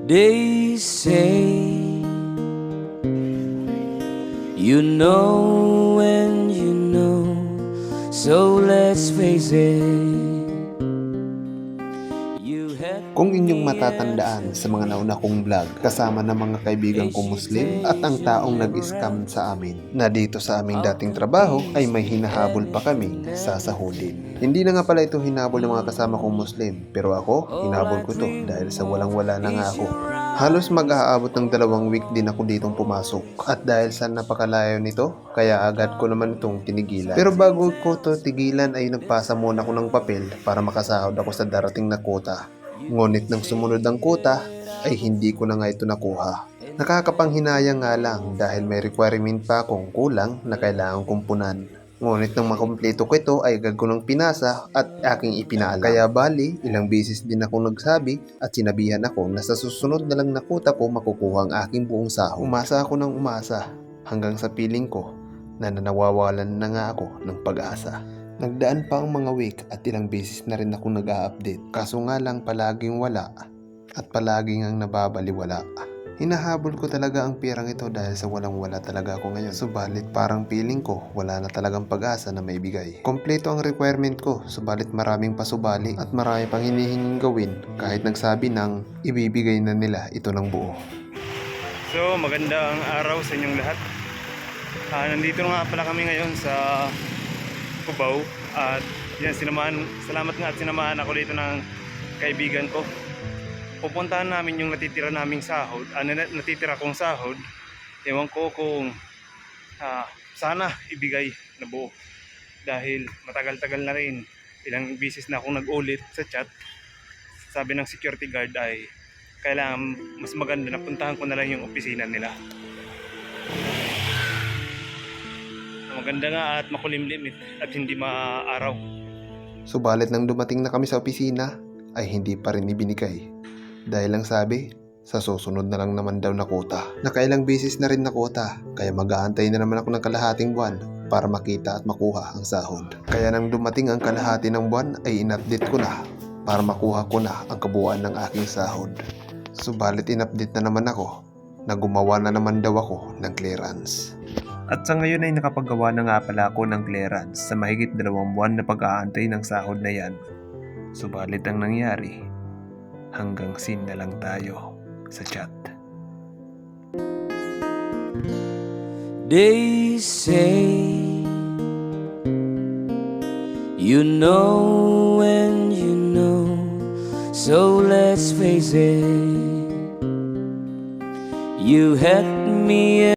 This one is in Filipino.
They say you know when you know, so let's face it. You had Kung inyong me at matatandaan sa mga nauna kong vlog, kasama ng mga kaibigan kong Muslim at ang taong nag-scam sa amin, na dito sa aming dating trabaho ay may hinahabol pa kaming sasahudin. Hindi na nga pala ito hinabol ng mga kasama kong Muslim, pero ako, hinabol ko to dahil sa walang-wala na nga ako. Halos mag-aabot ng 2 week din ako ditong pumasok, at dahil sa napakalayo nito, kaya agad ko naman itong tinigilan. Pero bago ko to tigilan ay nagpasa muna ako ng papel para makasahod ako sa darating na quota. Ngunit nang sumunod ang quota ay hindi ko na nga ito nakuha. Nakakapanghinayang nga lang dahil may requirement pa akong kulang na kailangan kong punan. Ngunit nang makumpleto ko ito ay agad ko nang pinasa at aking ipinaalam. Kaya bali, ilang beses din ako nagsabi at sinabihan ako na sa susunod na lang na quota ko makukuha ang aking buong sahod. Umasa ako ng umasa hanggang sa piling ko na nawawalan na nga ako ng pag-asa. Nagdaan pa ang mga week at ilang beses na rin ako nag-a-update. Kaso nga lang palaging wala at palaging ang nababaliwala. Hinahabol ko talaga ang perang ito dahil sa walang-wala talaga ako ngayon. Subalit parang feeling ko wala na talagang pag-asa na maibigay. Kompleto ang requirement ko, subalit maraming pasubali at marami pang hinihinging gawin kahit nagsabi ng ibibigay na nila ito ng buo. So magandang araw sa inyong lahat. Nandito na nga pala kami ngayon sa Cubao at yan, salamat nga at sinamahan ako dito ng kaibigan ko. Pupuntahan namin yung natitira naming sahod, natitira kong sahod. Ewan ko kung sana ibigay na buo dahil matagal-tagal na rin, ilang beses na akong nag-ulit sa chat. Sabi ng security guard ay kailangan mas maganda na puntahan ko na lang yung opisina nila. Maganda nga at makulimlim at hindi maaraw. Subalit nang dumating na kami sa opisina ay hindi pa rin ibinigay. Dahil lang sabi, sa susunod na lang naman daw na quota. Nakailang beses na rin na quota, kaya mag-aantay na naman ako ng kalahating buwan para makita at makuha ang sahod. Kaya nang dumating ang kalahati ng buwan ay in-update ko na para makuha ko na ang kabuuan ng aking sahod. Subalit in-update na naman ako na gumawa na naman daw ako ng clearance. At sa ngayon ay nakapagawa na nga pala ako ng clearance sa mahigit 2 buwan na pag-aantay ng sahod na yan. Subalit ang nangyari, hanggang scene na lang tayo sa chat. They say you know when you know, so let's face it. You had me